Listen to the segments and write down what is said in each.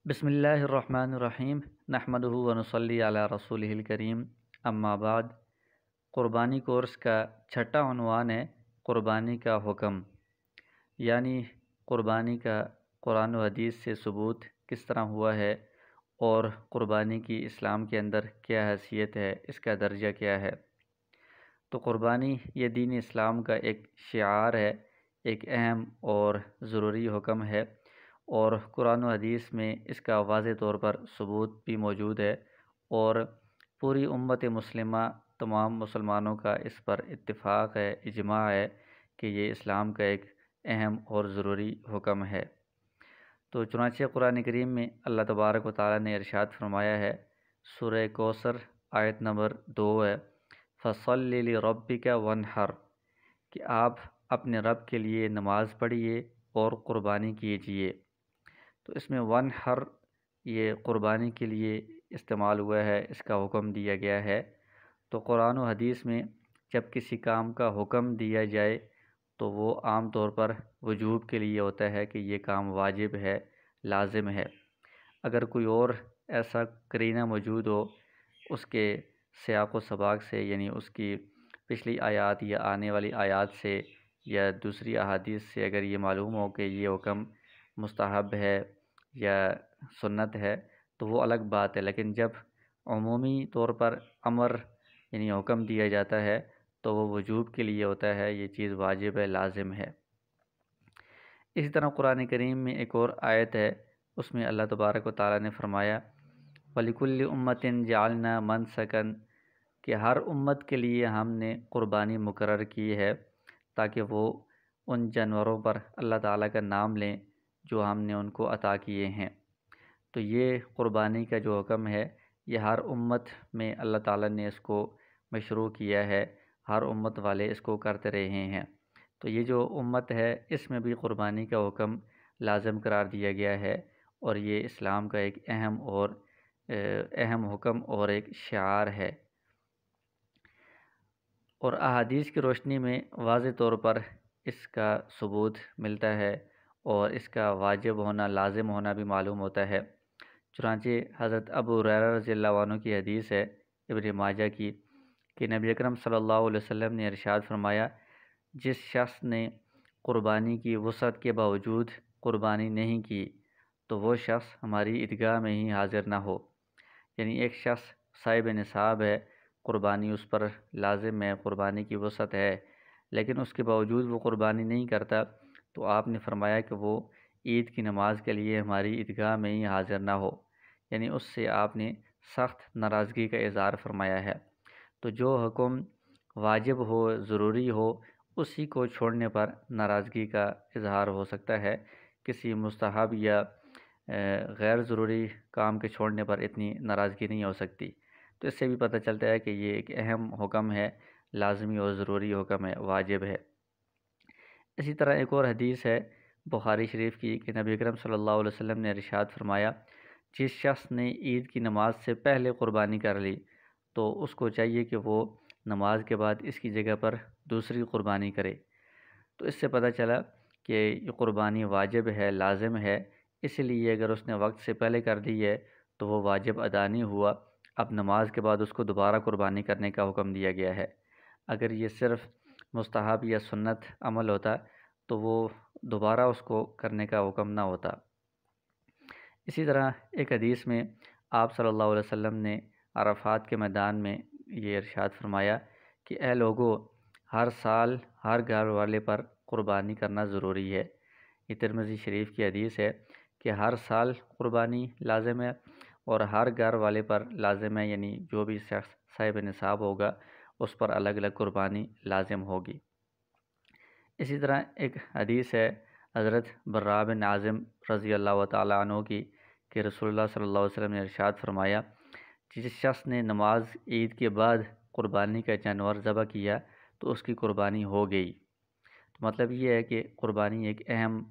بسم اللہ الرحمن الرحیم نحمدہ ونصلی علی رسولہ الکریم اما بعد۔ قربانی کورس کا چھٹا عنوان ہے قربانی کا حکم، یعنی قربانی کا قرآن و حدیث سے ثبوت کس طرح ہوا ہے اور قربانی کی اسلام کے اندر کیا حیثیت ہے، اس کا درجہ کیا ہے۔ تو قربانی یہ دین اسلام کا ایک شعار ہے، ایک اہم اور ضروری حکم ہے، اور قرآن و حدیث میں اس کا واضح طور پر ثبوت بھی موجود ہے، اور پوری امت مسلمہ تمام مسلمانوں کا اس پر اتفاق ہے، اجماع ہے کہ یہ اسلام کا ایک اہم اور ضروری حکم ہے۔ تو چنانچہ قرآن کریم میں اللہ تبارک و تعالیٰ نے ارشاد فرمایا ہے، سورہ کوثر آیت نمبر 2 ہے، فَصَلِّ لِرَبِّكَ وَانْحَرْ، کہ آپ اپنے رب کے لیے نماز پڑھیے اور قربانی کیجیے۔ تو اس میں وَانْحَرْ یہ قربانی کے لیے استعمال ہوا ہے، اس کا حکم دیا گیا ہے۔ تو قرآن و حدیث میں جب کسی کام کا حکم دیا جائے تو وہ عام طور پر وجوب کے لیے ہوتا ہے کہ یہ کام واجب ہے، لازم ہے۔ اگر کوئی اور ایسا قرینہ موجود ہو اس کے سیاق و سباق سے، یعنی اس کی پچھلی آیات یا آنے والی آیات سے یا دوسری احادیث سے اگر یہ معلوم ہو کہ یہ حکم مستحب ہے یا سنت ہے تو وہ الگ بات ہے، لیکن جب عمومی طور پر امر یعنی حکم دیا جاتا ہے تو وہ وجوب کے لیے ہوتا ہے، یہ چیز واجب ہے، لازم ہے۔ اسی طرح قرآن کریم میں ایک اور آیت ہے، اس میں اللہ تبارک و تعالیٰ نے فرمایا وَلِكُلِّ أُمَّةٍ جَعَلْنَا مَنْسَكًا، کہ ہر امت کے لیے ہم نے قربانی مقرر کی ہے تاکہ وہ ان جانوروں پر اللہ تعالیٰ کا نام لیں جو ہم نے ان کو عطا کیے ہیں۔ تو یہ قربانی کا جو حکم ہے یہ ہر امت میں اللہ تعالیٰ نے اس کو مشروع کیا ہے، ہر امت والے اس کو کرتے رہے ہیں۔ تو یہ جو امت ہے اس میں بھی قربانی کا حکم لازم قرار دیا گیا ہے، اور یہ اسلام کا ایک اہم حکم اور ایک شعار ہے۔ اور احادیث کی روشنی میں واضح طور پر اس کا ثبوت ملتا ہے اور اس کا واجب ہونا، لازم ہونا بھی معلوم ہوتا ہے۔ چنانچہ حضرت ابو ہریرہ رضی اللہ عنہ کی حدیث ہے ابن ماجہ کی کہ نبی اکرم صلی اللہ علیہ وسلم نے ارشاد فرمایا، جس شخص نے قربانی کی وسعت کے باوجود قربانی نہیں کی تو وہ شخص ہماری عیدگاہ میں ہی حاضر نہ ہو۔ یعنی ایک شخص صاحب نصاب ہے، قربانی اس پر لازم ہے، قربانی کی وسعت ہے، لیکن اس کے باوجود وہ قربانی نہیں کرتا تو آپ نے فرمایا کہ وہ عید کی نماز کے لیے ہماری عیدگاہ میں ہی حاضر نہ ہو، یعنی اس سے آپ نے سخت ناراضگی کا اظہار فرمایا ہے۔ تو جو حکم واجب ہو، ضروری ہو، اسی کو چھوڑنے پر ناراضگی کا اظہار ہو سکتا ہے، کسی مستحب یا غیر ضروری کام کے چھوڑنے پر اتنی ناراضگی نہیں ہو سکتی۔ تو اس سے بھی پتہ چلتا ہے کہ یہ ایک اہم حکم ہے، لازمی اور ضروری حکم ہے، واجب ہے۔ اسی طرح ایک اور حدیث ہے بخاری شریف کی کہ نبی اکرم صلی اللہ علیہ وسلم نے ارشاد فرمایا، جس شخص نے عید کی نماز سے پہلے قربانی کر لی تو اس کو چاہیے کہ وہ نماز کے بعد اس کی جگہ پر دوسری قربانی کرے۔ تو اس سے پتہ چلا کہ یہ قربانی واجب ہے، لازم ہے، اس لیے اگر اس نے وقت سے پہلے کر دی ہے تو وہ واجب ادا نہیں ہوا، اب نماز کے بعد اس کو دوبارہ قربانی کرنے کا حکم دیا گیا ہے۔ اگر یہ صرف مستحب یا سنت عمل ہوتا تو وہ دوبارہ اس کو کرنے کا حکم نہ ہوتا۔ اسی طرح ایک حدیث میں آپ صلی اللہ علیہ وسلم نے عرفات کے میدان میں یہ ارشاد فرمایا کہ اے لوگو، ہر سال ہر گھر والے پر قربانی کرنا ضروری ہے۔ یہ ترمذی شریف کی حدیث ہے کہ ہر سال قربانی لازم ہے اور ہر گھر والے پر لازم ہے، یعنی جو بھی شخص صاحب نصاب ہوگا اس پر الگ الگ قربانی لازم ہوگی۔ اسی طرح ایک حدیث ہے حضرت براء بن عازم رضی اللہ تعالیٰ عنہ کی کہ رسول اللہ صلی اللہ علیہ وسلم نے ارشاد فرمایا، جس شخص نے نماز عید کے بعد قربانی کا جانور ذبح کیا تو اس کی قربانی ہو گئی۔ تو مطلب یہ ہے کہ قربانی ایک اہم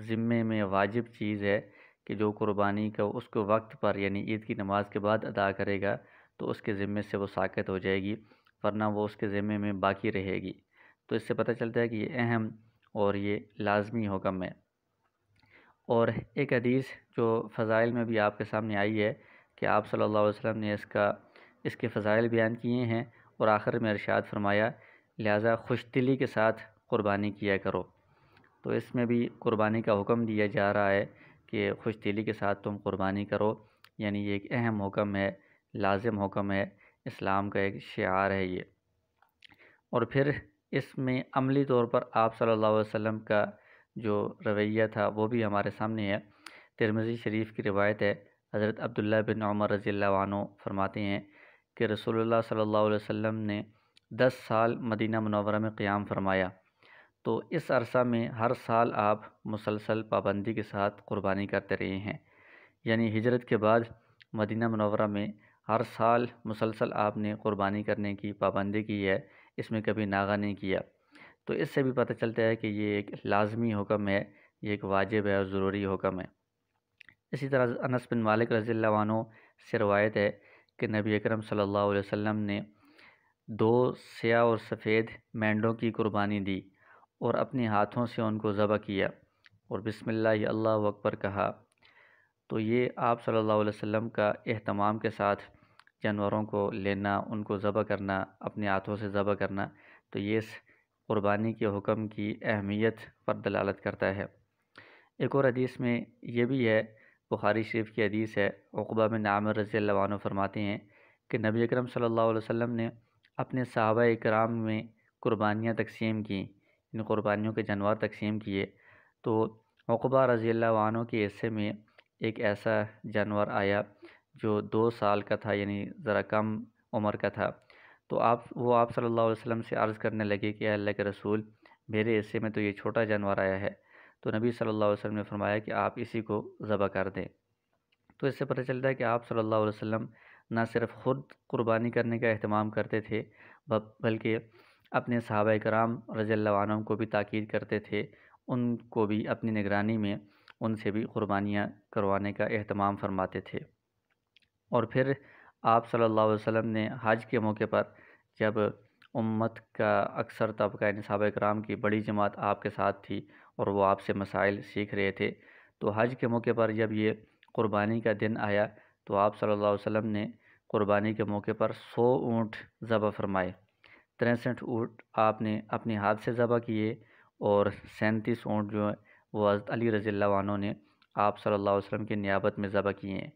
ذمے میں واجب چیز ہے کہ جو قربانی کا اس کو وقت پر یعنی عید کی نماز کے بعد ادا کرے گا تو اس کے ذمے سے وہ ساقط ہو جائے گی، ورنہ وہ اس کے ذمے میں باقی رہے گی۔ تو اس سے پتہ چلتا ہے کہ یہ اہم اور یہ لازمی حکم ہے۔ اور ایک حدیث جو فضائل میں بھی آپ کے سامنے آئی ہے کہ آپ صلی اللہ علیہ وسلم نے اس کے فضائل بیان کیے ہیں، اور آخر میں ارشاد فرمایا لہٰذا خوش دلی کے ساتھ قربانی کیا کرو۔ تو اس میں بھی قربانی کا حکم دیا جا رہا ہے کہ خوش دلی کے ساتھ تم قربانی کرو، یعنی یہ ایک اہم حکم ہے، لازم حکم ہے، اسلام کا ایک شعار ہے یہ۔ اور پھر اس میں عملی طور پر آپ صلی اللہ علیہ وسلم کا جو رویہ تھا وہ بھی ہمارے سامنے ہے۔ ترمذی شریف کی روایت ہے، حضرت عبداللہ بن عمر رضی اللہ عنہ فرماتے ہیں کہ رسول اللہ صلی اللہ علیہ وسلم نے 10 سال مدینہ منورہ میں قیام فرمایا، تو اس عرصہ میں ہر سال آپ مسلسل پابندی کے ساتھ قربانی کرتے رہے ہیں، یعنی ہجرت کے بعد مدینہ منورہ میں ہر سال مسلسل آپ نے قربانی کرنے کی پابندی کی ہے، اس میں کبھی ناغہ نہیں کیا۔ تو اس سے بھی پتہ چلتا ہے کہ یہ ایک لازمی حکم ہے، یہ ایک واجب ہے اور ضروری حکم ہے۔ اسی طرح انس بن مالک رضی اللہ عنہ سے روایت ہے کہ نبی اکرم صلی اللہ علیہ وسلم نے 2 سیاہ اور سفید مینڈوں کی قربانی دی اور اپنے ہاتھوں سے ان کو ذبح کیا اور بسم اللہ اللہ اکبر کہا۔ تو یہ آپ صلی اللہ علیہ وسلم کا اہتمام کے ساتھ جانوروں کو لینا، ان کو ذبح کرنا، اپنے ہاتھوں سے ذبح کرنا، تو یہ اس قربانی کے حکم کی اہمیت پر دلالت کرتا ہے۔ ایک اور حدیث میں یہ بھی ہے، بخاری شریف کی حدیث ہے، عقبہ بن عامر رضی اللہ عنہ فرماتے ہیں کہ نبی اکرم صلی اللہ علیہ وسلم نے اپنے صحابہ کرام میں قربانیاں تقسیم کیں، ان قربانیوں کے جانور تقسیم کیے، تو عقبہ رضی اللہ عنہ کے حصے میں ایک ایسا جانور آیا جو 2 سال کا تھا، یعنی ذرا کم عمر کا تھا۔ تو وہ آپ صلی اللہ علیہ وسلم سے عرض کرنے لگے کہ اے اللہ کے رسول، میرے حصے میں تو یہ چھوٹا جانور آیا ہے۔ تو نبی صلی اللہ علیہ وسلم نے فرمایا کہ آپ اسی کو ذبح کر دیں۔ تو اس سے پتہ چلتا ہے کہ آپ صلی اللہ علیہ وسلم نہ صرف خود قربانی کرنے کا اہتمام کرتے تھے، بلکہ اپنے صحابہ کرام رضی اللہ عنہم کو بھی تاکید کرتے تھے، ان کو بھی اپنی نگرانی میں ان سے بھی قربانیاں کروانے کا اہتمام فرماتے تھے۔ اور پھر آپ صلی اللہ علیہ وسلم نے حج کے موقع پر جب امت کا اکثر طبقہ یعنی صحابہ کرام کی بڑی جماعت آپ کے ساتھ تھی اور وہ آپ سے مسائل سیکھ رہے تھے، تو حج کے موقع پر جب یہ قربانی کا دن آیا تو آپ صلی اللہ علیہ وسلم نے قربانی کے موقع پر 100 اونٹ ذبح فرمائے۔ 63 اونٹ آپ نے اپنے ہاتھ سے ذبح کیے اور 37 اونٹ جو ہیں وہ حضرت علی رضی اللہ عنہ نے آپ صلی اللہ علیہ وسلم کی نیابت میں ذبح کیے ہیں۔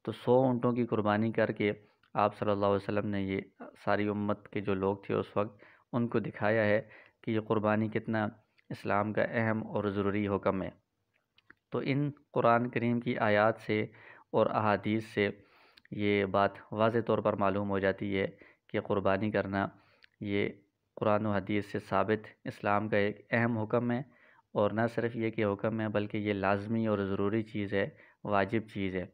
تو 100 اونٹوں کی قربانی کر کے آپ صلی اللہ علیہ وسلم نے یہ ساری امت کے جو لوگ تھے اس وقت ان کو دکھایا ہے کہ یہ قربانی کتنا اسلام کا اہم اور ضروری حکم ہے۔ تو ان قرآن کریم کی آیات سے اور احادیث سے یہ بات واضح طور پر معلوم ہو جاتی ہے کہ قربانی کرنا یہ قرآن و حدیث سے ثابت اسلام کا ایک اہم حکم ہے، اور نہ صرف یہ کہ حکم ہے بلکہ یہ لازمی اور ضروری چیز ہے، واجب چیز ہے۔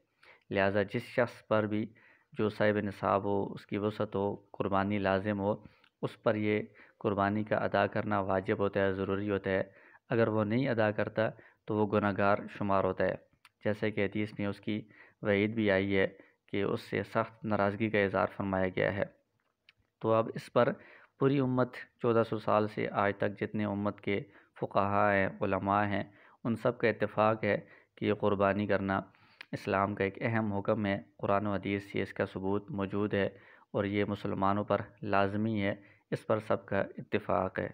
لہٰذا جس شخص پر بھی جو صاحب نصاب ہو، اس کی وسعت ہو، قربانی لازم ہو، اس پر یہ قربانی کا ادا کرنا واجب ہوتا ہے، ضروری ہوتا ہے۔ اگر وہ نہیں ادا کرتا تو وہ گناہ گار شمار ہوتا ہے، جیسے کہ حدیث میں اس کی وعید بھی آئی ہے کہ اس سے سخت ناراضگی کا اظہار فرمایا گیا ہے۔ تو اب اس پر پوری امت 1400 سال سے آج تک جتنے امت کے فقہاء ہیں، علماء ہیں، ان سب کا اتفاق ہے کہ یہ قربانی کرنا اسلام کا ایک اہم حکم ہے، قرآن و حدیث سے اس کا ثبوت موجود ہے اور یہ مسلمانوں پر لازمی ہے، اس پر سب کا اتفاق ہے۔